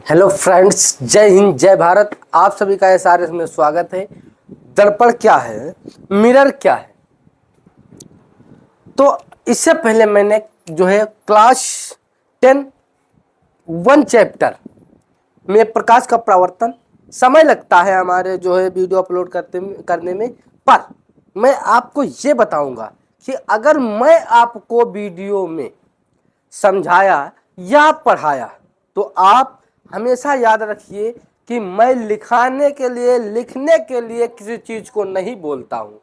Hello friends, जय हिंद जय भारत। आप सभी का एसआरएस में स्वागत है। दर्पण क्या है, मिरर क्या है? तो इससे पहले मैंने जो है क्लास 10 1 चैप्टर में प्रकाश का परावर्तन समय लगता है हमारे जो है वीडियो अपलोड करने में। पर मैं आपको ये बताऊंगा कि अगर मैं आपको वीडियो में समझाया या पढ़ाया तो आप हमेशा याद रखिए कि मैं लिखने के लिए किसी चीज को नहीं बोलता हूं।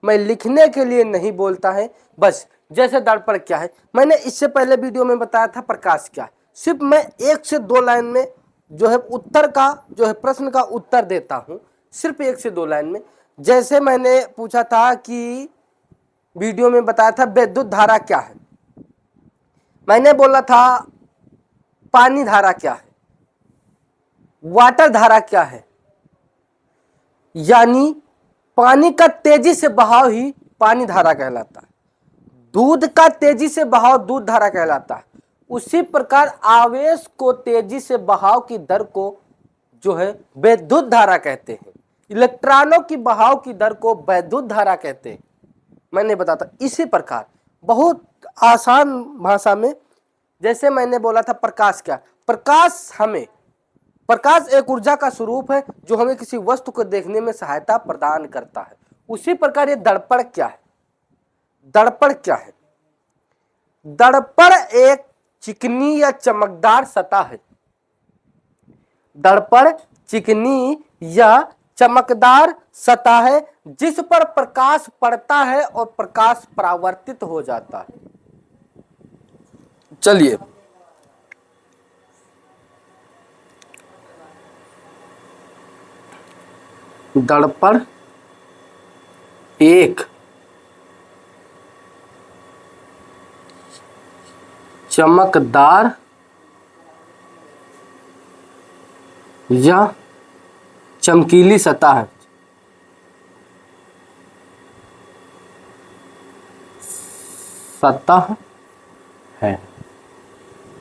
मैं लिखने के लिए नहीं बोलता है। बस जैसे दर्पण क्या है, मैंने इससे पहले वीडियो में बताया था प्रकाश क्या है। सिर्फ मैं 1 से 2 लाइन में जो है उत्तर का जो है प्रश्न का उत्तर देता हूं, सिर्फ 1 से 2 लाइन में। जैसे मैंने पूछा था कि वीडियो में बताया था विद्युत धारा क्या है, मैंने बोला था पानी धारा क्या है, वाटर धारा क्या है, यानी पानी का तेजी से बहाव ही पानी धारा कहलाता है, दूध का तेजी से बहाव दूध धारा कहलाता है। उसी प्रकार आवेश को तेजी से बहाव की दर को जो है वैद्युत धारा कहते हैं। इलेक्ट्रॉनों की बहाव की दर को वैद्युत धारा कहते हैं। मैंने बताता इसी प्रकार बहुत आसान भाषा में, जैसे मैंने बोला था प्रकाश क्या, प्रकाश एक ऊर्जा का स्वरूप है जो हमें किसी वस्तु को देखने में सहायता प्रदान करता है। उसी प्रकार ये दर्पण क्या है, दर्पण क्या है? दर्पण एक चिकनी या चमकदार सतह है। दर्पण चिकनी या चमकदार सतह है जिस पर प्रकाश पड़ता है और प्रकाश परावर्तित हो जाता है। चलिए, दर्पण एक चमकदार या चमकीली सतह है। सतह है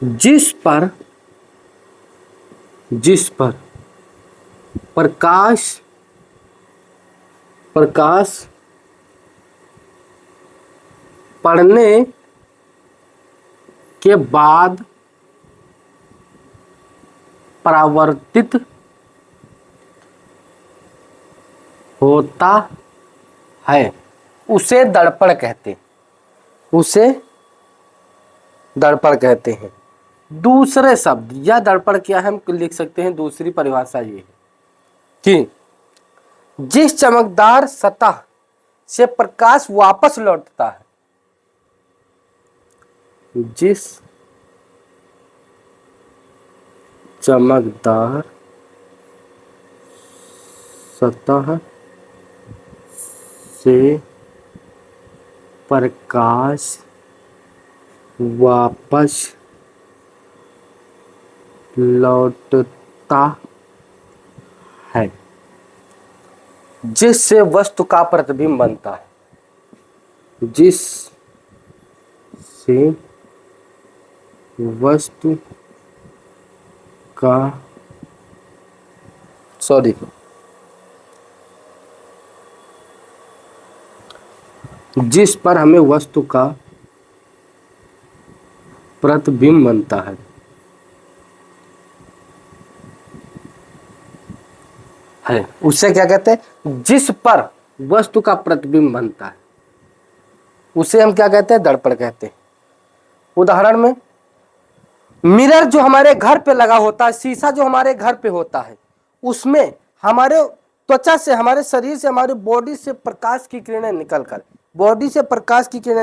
जिस पर प्रकाश पड़ने के बाद परावर्तित होता है, उसे दर्पण कहते हैं। उसे दर्पण कहते हैं। दूसरे शब्द या दर्पण क्या है, हम लिख सकते हैं, दूसरी परिभाषा ये है कि जिस चमकदार सतह से प्रकाश वापस लौटता है, जिस चमकदार सतह से प्रकाश वापस लौटता है, जिससे वस्तु का प्रतिबिंब बनता है, जिससे वस्तु का जिस पर हमें वस्तु का प्रतिबिंब बनता है उसे क्या कहते हैं? जिस पर वस्तु का प्रतिबिंब बनता है उसे हम क्या कहते हैं? दर्पण कहते हैं। उदाहरण में मिरर जो हमारे घर पे लगा होता है, शीशा जो हमारे घर पे होता है, उसमें हमारे त्वचा से, हमारे शरीर से, हमारी बॉडी से प्रकाश की किरणें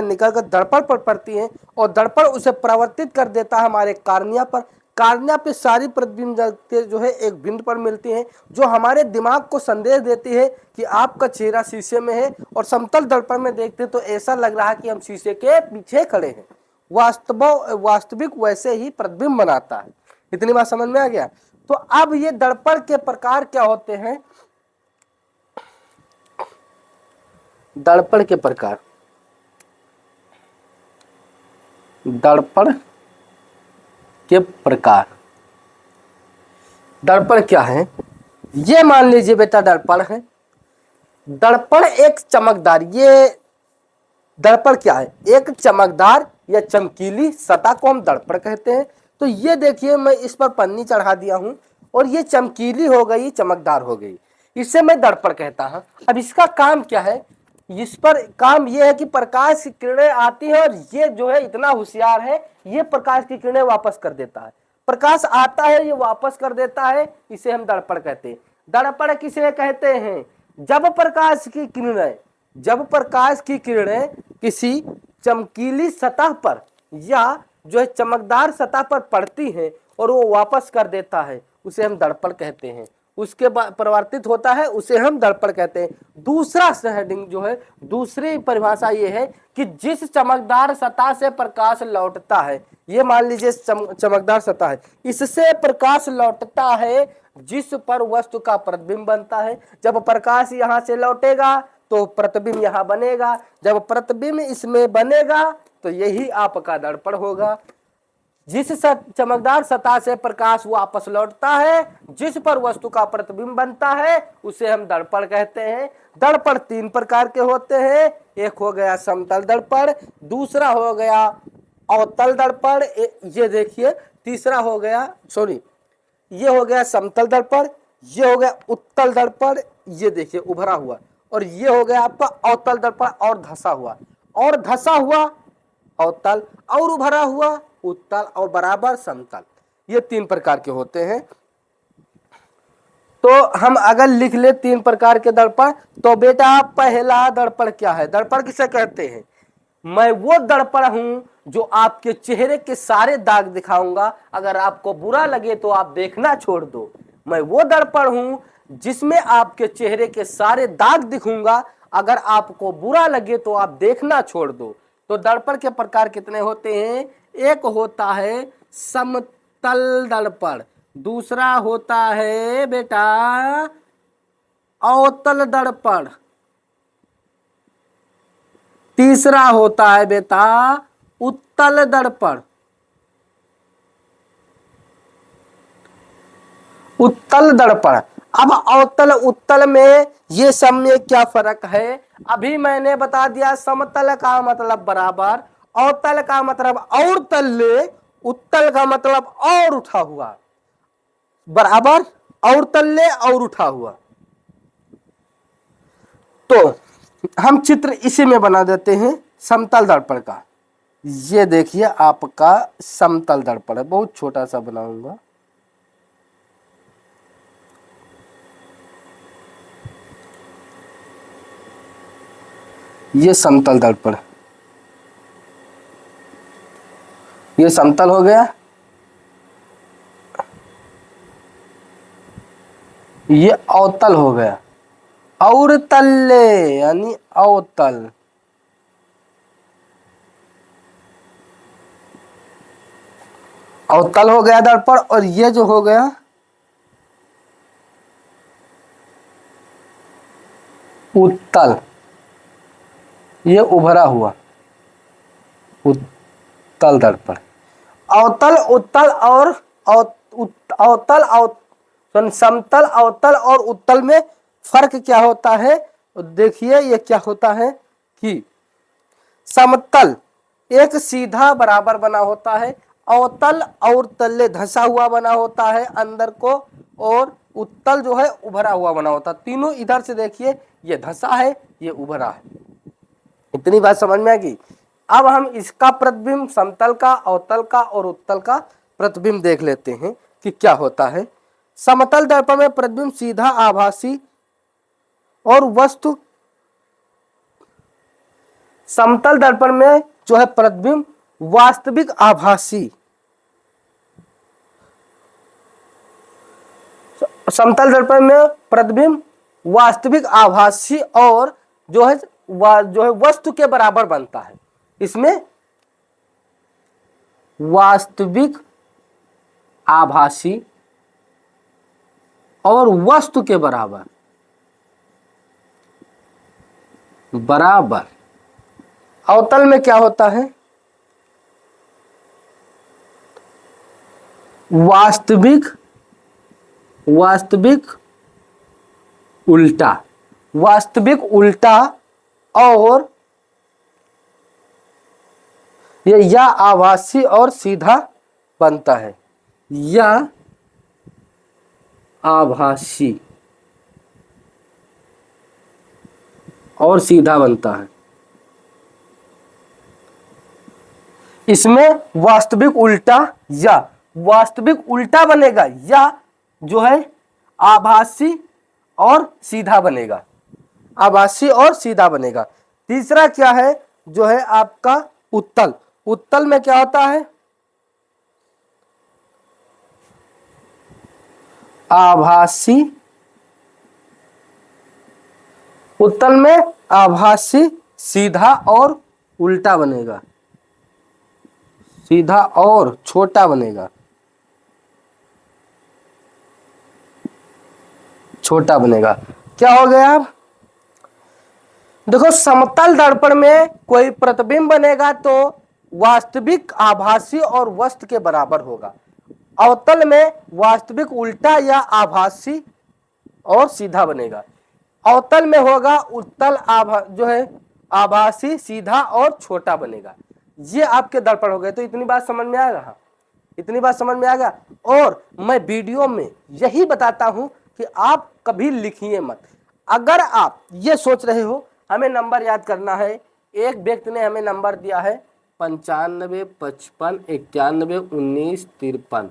निकलकर दर्पण पर पड़ती हैं और दर्पण उसे परावर्तित कर देता है हमारे कार्निया पर। कार्निया पे सारी प्रतिबिंब जो है एक बिंदु पर मिलती हैं, जो हमारे दिमाग को संदेश देती है कि आपका चेहरा शीशे में है। और समतल दर्पण में देखते तो ऐसा लग रहा है कि हम शीशे के पीछे खड़े हैं। वास्तविक वैसे ही प्रतिबिंब बनाता है। इतनी बात समझ में आ गया? तो अब ये दर्पण के प्रकार क्या होते हैं? दर्पण के प्रकार, दर्पण के प्रकार दर्पण क्या है? ये मान लीजिए बेटा दर्पण है। दर्पण एक चमकदार, ये दर्पण क्या है? एक चमकदार या चमकीली सतह को हम दर्पण कहते हैं। तो ये देखिए मैं इस पर पन्नी चढ़ा दिया हूं और ये चमकीली हो गई, चमकदार हो गई, इसे मैं दर्पण कहता हूं। अब इसका काम क्या है? इस पर काम ये है कि प्रकाश की किरणें आती है और ये जो है इतना होशियार है, ये प्रकाश की किरणें वापस कर देता है। प्रकाश आता है, ये वापस कर देता है, इसे हम दर्पण कहते हैं। दर्पण किसे कहते हैं? जब प्रकाश की किरणें किसी चमकीली सतह पर या जो है चमकदार सतह पर पड़ती हैं और वो वापस कर देता है, उसे हम दर्पण कहते हैं। उसके बाद परावर्तित होता है, उसे हम दर्पण कहते हैं। दूसरा हेडिंग जो है, दूसरी परिभाषा ये है कि जिस चमकदार सतह से प्रकाश लौटता है, ये मान लीजिए चमकदार सतह है, इससे प्रकाश लौटता है जिस पर वस्तु का प्रतिबिंब बनता है। जब प्रकाश यहां से लौटेगा तो प्रतिबिंब यहां बनेगा, जब प्रतिबिंब इसमें बनेगा तो यही आपका दर्पण होगा। जिस चमकदार सतह से प्रकाश वापस लौटता है, जिस पर वस्तु का प्रतिबिंब बनता है, उसे हम दर्पण कहते हैं। दर्पण तीन प्रकार के होते हैं। एक हो गया समतल दर्पण, दूसरा हो गया अवतल दर्पण, ये देखिए, तीसरा हो गया ये हो गया समतल दर्पण, ये हो गया उत्तल दर्पण, ये देखिए उभरा हुआ, और ये हो गया आपका अवतल दर्पण और धसा हुआ अवतल, और उभरा हुआ उत्तल, और बराबर समतल। ये तीन प्रकार के होते हैं। तो हम अगर लिख ले तीन प्रकार के दर्पण, तो बेटा पहला दर्पण क्या है? दर्पण किसे कहते हैं? मैं वो दर्पण हूं जो आपके चेहरे के सारे दाग दिखाऊंगा, अगर आपको बुरा लगे तो आप देखना छोड़ दो। मैं वो दर्पण हूं जिसमें आपके चेहरे के सारे दाग दिखूंगा, अगर आपको बुरा लगे तो आप देखना छोड़ दो। तो दर्पण के प्रकार कितने होते हैं? एक होता है समतल दर्पण, दूसरा होता है बेटा अवतल दर्पण, तीसरा होता है बेटा उत्तल दर्पण। उत्तल दर्पण। अब अवतल उत्तल में ये सब में क्या फर्क है? अभी मैंने बता दिया, समतल का मतलब बराबर, अवतल का मतलब और तल्ले, उत्तल का मतलब और उठा हुआ, बराबर और तल्ले और उठा हुआ। तो हम चित्र इसी में बना देते हैं समतल दर्पण का। ये देखिए आपका समतल दर्पण है, बहुत छोटा सा बनाऊंगा। ये समतल दर्पण, ये समतल हो गया, ये अवतल हो गया, और तल्ले यानी अवतल। अवतल हो गया दर्पण, और ये जो हो गया उत्तल, ये उभरा हुआ उत्तल दर्पण। अवतल उत्तल और समतल अवतल और उत्तल में फर्क क्या होता है? देखिए ये क्या होता है कि समतल एक सीधा बराबर बना होता है, अवतल और तल्ले धसा हुआ बना होता है अंदर को, और उत्तल जो है उभरा हुआ बना होता है। तीनों इधर से देखिए, ये धसा है, ये उभरा है। इतनी बात समझ में आ गई। अब हम इसका प्रतिबिंब, समतल का, अवतल का और उत्तल का प्रतिबिंब देख लेते हैं कि क्या होता है। समतल दर्पण में प्रतिबिंब सीधा आभासी और वस्तु, समतल दर्पण में जो है प्रतिबिंब वास्तविक आभासी, समतल दर्पण में प्रतिबिंब वास्तविक आभासी और जो है वस्तु के बराबर बनता है। इसमें वास्तविक आभासी और वस्तु के बराबर अवतल में क्या होता है? वास्तविक वास्तविक उल्टा, वास्तविक उल्टा और या आभासी और सीधा बनता है, या आभासी और सीधा बनता है। इसमें वास्तविक उल्टा या वास्तविक उल्टा बनेगा, या जो है आभासी और सीधा बनेगा, आभासी और सीधा बनेगा। तीसरा क्या है, जो है आपका उत्तल। उत्तल में क्या होता है, आभासी, उत्तल में आभासी सीधा और उल्टा बनेगा, सीधा और छोटा बनेगा, छोटा बनेगा। क्या हो गया, अब देखो समतल दर्पण में कोई प्रतिबिंब बनेगा तो वास्तविक आभासी और वस्तु के बराबर होगा। अवतल में वास्तविक उल्टा या आभासी और सीधा बनेगा। अवतल में होगा उत्तल जो है आभासी सीधा और छोटा बनेगा। ये आपके दर्पण हो गए। तो इतनी बात समझ में आ रहा, इतनी बात समझ में आ गया। और मैं वीडियो में यही बताता हूं कि आप कभी लिखिए मत। अगर आप ये सोच रहे हो हमें नंबर याद करना है, एक व्यक्ति ने हमें नंबर दिया है 95, 55, 91, 19, 53।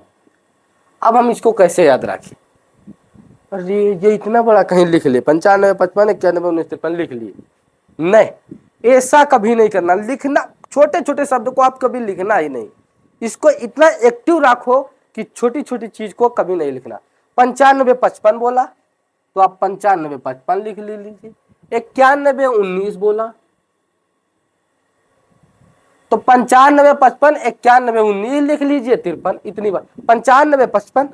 अब हम इसको कैसे याद रखें? अरे ये इतना बड़ा कहीं लिख ले, 95, 55, 91, 19, 53 लिख लिए। नहीं, ऐसा कभी नहीं करना। लिखना, छोटे छोटे शब्द को आप कभी लिखना ही नहीं। इसको इतना एक्टिव रखो कि छोटी छोटी चीज को कभी नहीं लिखना। 95, 55 बोला तो आप 95, 55 लिख लीजिए। 91, 19 बोला तो 95, 55, 91, 19 लिख लीजिए। 53, इतनी बार 95, 55,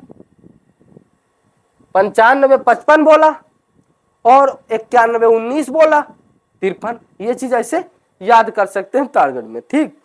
95, 55 बोला और 91, 19 बोला, 53। ये चीज ऐसे याद कर सकते हैं टारगेट में। ठीक।